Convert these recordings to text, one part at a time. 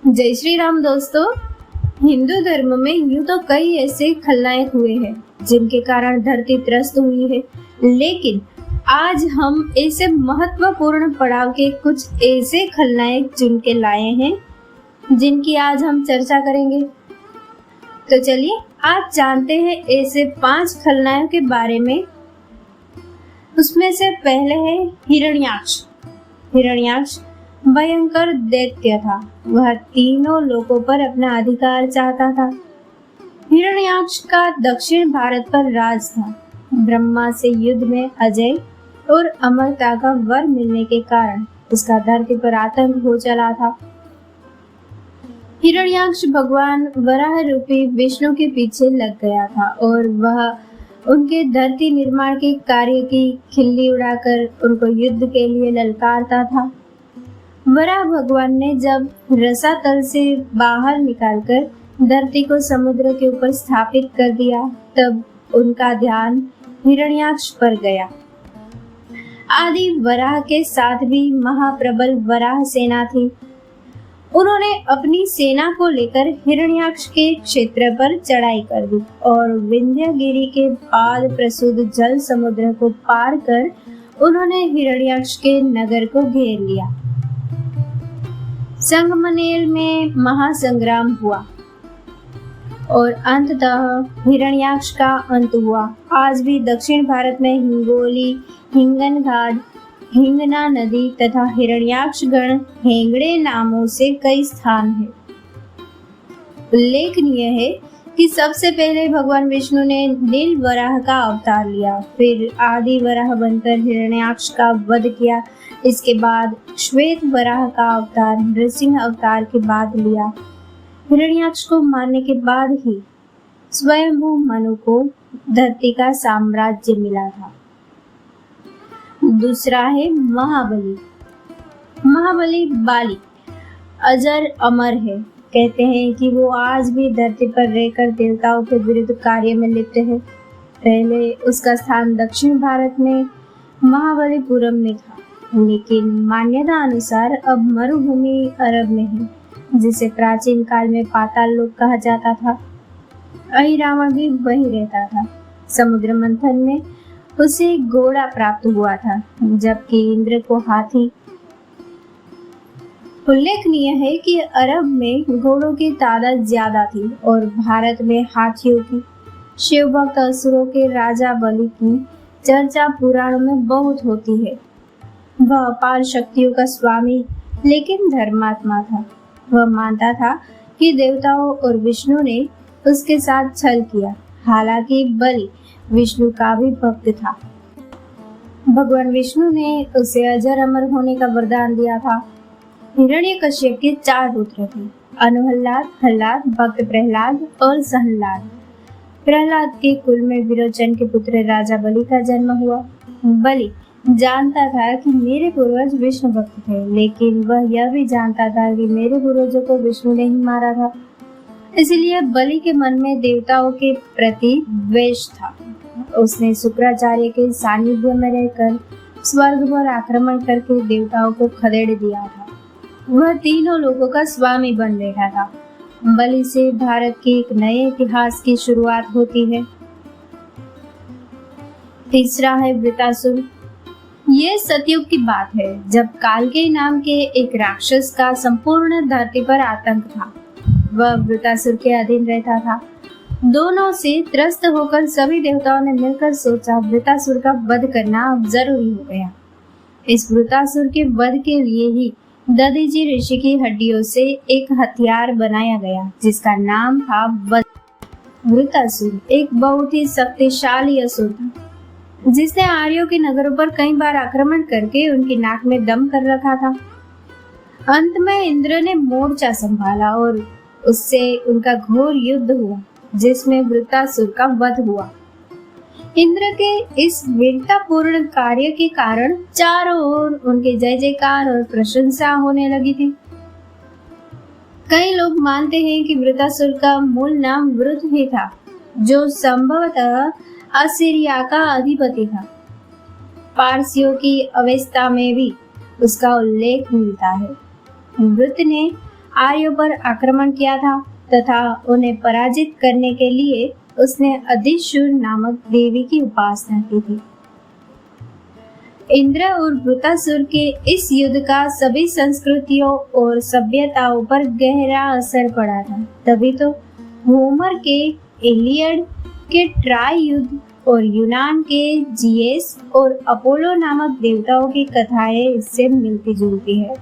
जय श्री राम दोस्तों। हिंदू धर्म में यूं तो कई ऐसे खलनायक हुए हैं जिनके कारण धरती त्रस्त हुई है, लेकिन आज हम ऐसे महत्वपूर्ण पड़ाव के कुछ ऐसे खलनायक चुन के लाए हैं जिनकी आज हम चर्चा करेंगे। तो चलिए आज जानते हैं ऐसे 5 खलनायकों के बारे में। उसमें से पहले है हिरण्याक्ष। हिरण्याक्ष भयंकर दैत्य था। वह तीनों लोकों पर अपना अधिकार चाहता था। हिरण्याक्ष का दक्षिण भारत पर राज था। ब्रह्मा से युद्ध में अजय और अमरता का वर मिलने के कारण उसका धरती पर आतंक हो चला था। हिरण्याक्ष भगवान वराह रूपी विष्णु के पीछे लग गया था और वह उनके धरती निर्माण के कार्य की खिल्ली उड़ाकर उनको युद्ध के लिए ललकारता था। वराह भगवान ने जब रसातल से बाहर निकालकर धरती को समुद्र के ऊपर स्थापित कर दिया, तब उनका ध्यान हिरण्याक्ष पर गया। आदि वराह के साथ भी महाप्रबल वराह सेना थी। उन्होंने अपनी सेना को लेकर हिरण्याक्ष के क्षेत्र पर चढ़ाई कर दी और विंध्यगिरि के पाद प्रसूद जल समुद्र को पार कर उन्होंने हिरण्याक्ष के नगर को घेर लिया। संगमनेर में महासंग्राम हुआ और अंततः हिरण्याक्ष का अंत हुआ। आज भी दक्षिण भारत में हिंगोली, हिंगन घाट, हिंगना नदी तथा हिरण्याक्ष गण हेंगड़े नामों से कई स्थान हैं। उल्लेखनीय है कि सबसे पहले भगवान विष्णु ने नील वराह का अवतार लिया, फिर आदि वराह बनकर हिरण्याक्ष का वध किया। इसके बाद श्वेत वराह का अवतार नृसिंह अवतार के बाद लिया। हिरण्याक्ष को मारने के बाद ही स्वयंभू मनु को धरती का साम्राज्य मिला था। दूसरा है महाबली। महाबली बाली अजर अमर है। कहते हैं कि वो आज भी धरती पर रहकर देवताओं के विरुद्ध कार्य में लिप्त है। पहले उसका स्थान दक्षिण भारत में महाबलीपुरम में था, लेकिन मान्यता अनुसार अब मरुभूमि अरब में है, जिसे प्राचीन काल में पाताल लोक कहा जाता था। अहिरावण भी वहीं रहता था। समुद्र मंथन में उसे घोड़ा प्राप्त हुआ था, जबकि इंद्र को हाथी। उल्लेखनीय है कि अरब में घोड़ों की तादाद ज्यादा थी और भारत में हाथियों की। शिव भक्त असुरों के राजा बलि की चर्चा पुराणों में बहुत होती है। वह अपार शक्तियों का स्वामी लेकिन धर्मात्मा था। वह मानता था कि देवताओं और विष्णु ने उसके साथ छल किया। हालांकि बलि विष्णु का भी भक्त था। भगवान विष्णु ने उसे अजर अमर होने का वरदान दिया था। हिरण्यकश्यप के 4 पुत्र थे, अनुहल्लाद, हल्लाद, भक्त प्रहलाद और सहल्लाद। प्रहलाद के कुल में विरोचन के पुत्र राजा बलि का जन्म हुआ। बलि जानता था कि मेरे पूर्वज विष्णु भक्त थे, लेकिन वह यह भी जानता था कि मेरे पूर्वजों को विष्णु ने ही मारा था। इसलिए बलि के मन में देवताओं के प्रति द्वेष था। उसने शुक्राचार्य के सानिध्य में रहकर स्वर्ग पर आक्रमण करके देवताओं को खदेड़ दिया था। वह तीनों लोगों का स्वामी बन बैठा था। बलि से भारत के एक नए इतिहास की शुरुआत होती है। तीसरा है वृतासुर। ये सतयुग की बात है, जब कालकेय नाम के एक राक्षस का संपूर्ण धरती पर आतंक था। वह वृतासुर के अधीन रहता था। दोनों से त्रस्त होकर सभी देवताओं ने मिलकर सोचा वृतासुर का वध करना अब जरूरी हो गया। इस वृतासुर के वध के लिए ही दधीचि ऋषि की हड्डियों से एक हथियार बनाया गया, जिसका नाम था वज्र। वृतासुर एक बहुत ही शक्तिशाली असुर था, जिसने आर्यों के नगरों पर कई बार आक्रमण करके उनकी नाक में दम कर रखा था। अंत में इंद्र ने मोर्चा संभाला और उससे उनका घोर युद्ध हुआ, जिसमें वृतासुर का वध हुआ। इंद्र के इस वीरतापूर्ण कार्य के कारण चारों ओर उनके जय जयकार और प्रशंसा होने लगी थी। कई लोग मानते हैं कि वृतासुर का मूल नाम वृत ही था, जो संभवतः असीरिया का अधिपति था। पारसियों की अवेस्ता में भी उसका उल्लेख मिलता है। वृत ने आर्यों पर आक्रमण किया था तथा उन्हें पराजित करने के लिए उसने अधिशूर नामक देवी की उपासना की थी। इंद्र और वृतासुर के इस युद्ध का सभी संस्कृतियों और सभ्यताओं पर गहरा असर पड़ा था। तभी तो होमर के इलियड के ट्राय युद्ध और यूनान के जीएस और अपोलो नामक देवताओं की कथाएं इससे मिलती जुलती है।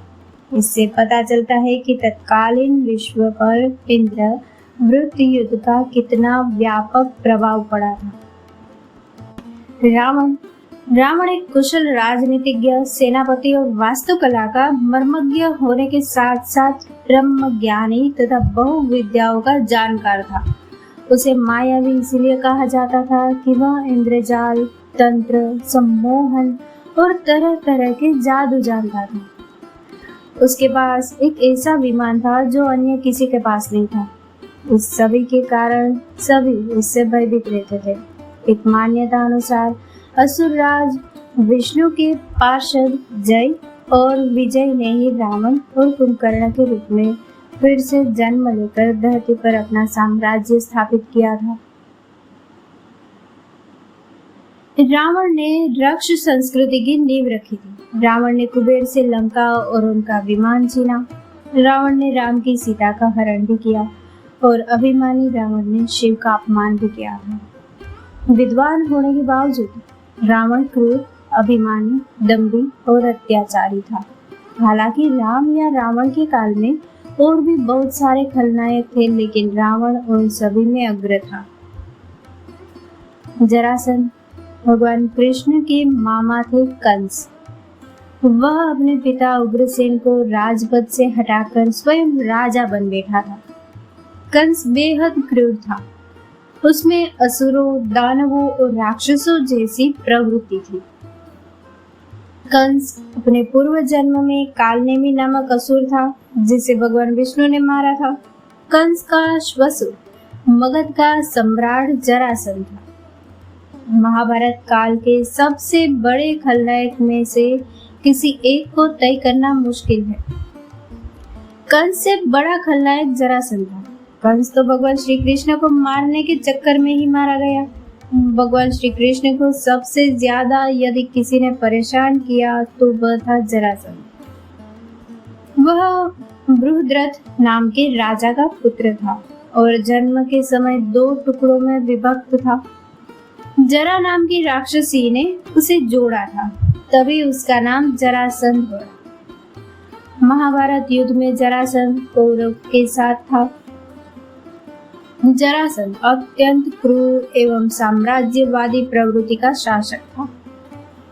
इससे पता चलता है कि तत्कालीन विश्व पर इंद्र वृत्त युद्ध का कितना व्यापक प्रभाव पड़ा था। रावण एक कुशल राजनीतिज्ञ, सेनापति और वास्तुकला का मर्मज्ञ होने के साथ साथ ब्रह्म ज्ञानी तथा बहुविद्याओं का जानकार था। उसे मायावी इसलिए कहा जाता था कि वह इंद्रजाल, तंत्र, सम्मोहन और तरह तरह के जादू जानता था। उसके पास एक ऐसा विमान था जो अन्य किसी के पास नहीं था। इस सभी के कारण सभी उससे भयभीत रहते थे। एक मान्यता अनुसार असुरराज विष्णु के पार्षद जय और विजय ने ही रावण और कुंभकर्ण के रूप में फिर से जन्म लेकर धरती पर अपना साम्राज्य स्थापित किया था। रावण ने रक्ष संस्कृति की नींव रखी थी। रावण ने कुबेर से लंका और उनका विमान छीना। रावण ने राम की सीता का हरण भी किया और अभिमानी रावण ने शिव का अपमान भी किया था। विद्वान होने के बावजूद रावण क्रूर, अभिमानी, दंभी और अत्याचारी था। हालांकि राम या रावण के काल में और भी बहुत सारे खलनायक थे, लेकिन रावण उन सभी में अग्र था। जरासंध भगवान कृष्ण के मामा थे कंस। वह अपने पिता उग्रसेन को राजपद से हटाकर स्वयं राजा बन बैठा था। कंस बेहद क्रूर था। उसमें असुरों, दानवों और राक्षसों जैसी प्रवृत्ति थी। कंस अपने पूर्व जन्म में कालनेमी नामक असुर था, जिसे भगवान विष्णु ने मारा था। कंस का श्वसुर मगध का सम्राट जरासंध था। महाभारत काल के सबसे बड़े खलनायक में से किसी एक को तय करना मुश्किल है। कंस से बड़ा खलनायक जरासंध था। कंस तो भगवान श्री कृष्ण को मारने के चक्कर में ही मारा गया। भगवान श्री कृष्ण को सबसे ज्यादा यदि किसी ने परेशान किया तो वह था जरासंध। वह बृहद्रथ नाम के राजा का पुत्र था और जन्म के समय 2 टुकड़ों में विभक्त था। जरा नाम की राक्षसी ने उसे जोड़ा था, तभी उसका नाम जरासंध हुआ। महाभारत युद्ध में जरासंध कौरव के साथ था। जरासंध अत्यंत क्रूर एवं साम्राज्यवादी प्रवृत्ति का शासक था।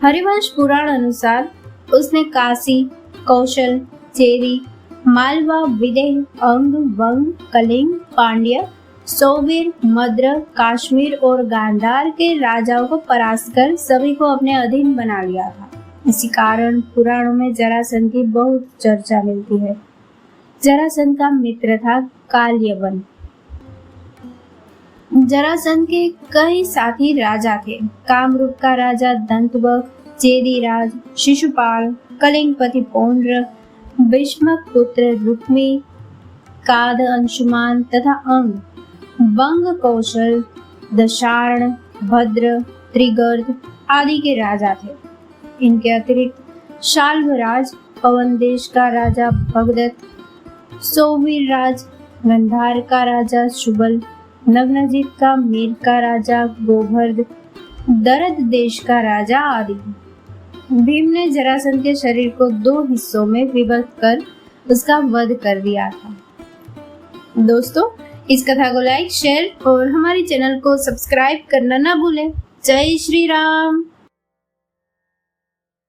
हरिवंश पुराण अनुसार उसने काशी, कौशल, चेरी, मालवा, विदेह, अंग, वंग, कलिंग, पांड्य, सौवीर, मद्र, कश्मीर और गांधार के राजाओं को परास्त कर सभी को अपने अधीन बना लिया था। इसी कारण पुराणों में जरासंध की बहुत चर्चा मिलती है। जरासंध का मित्र था काल्यवन। जरासंध के कई साथी राजा थे। कामरूप का राजा दंतवक, चेदी राज शिशुपाल, कलिंगपति पौंड्र, भीष्मक पुत्र रुक्मी, काद अंशुमान तथा अंग, बंग कौशल, दशार्ण, भद्र, त्रिगर्द आदि के राजा थे। इनके अतिरिक्त शाल्वराज, पवन देश का राजा भगदत्त, सौवीर राज, गंधार का राजा शुबल, नग्नजित का मीर का राजा गोभर्द, दरद देश का राजा आदि। भीम ने जरासंध के शरीर को 2 हिस्सों में विभक्त कर उसका वध कर दिया था। दोस्तों, इस कथा को लाइक, शेयर और हमारे चैनल को सब्सक्राइब करना ना भूलें। जय श्री राम।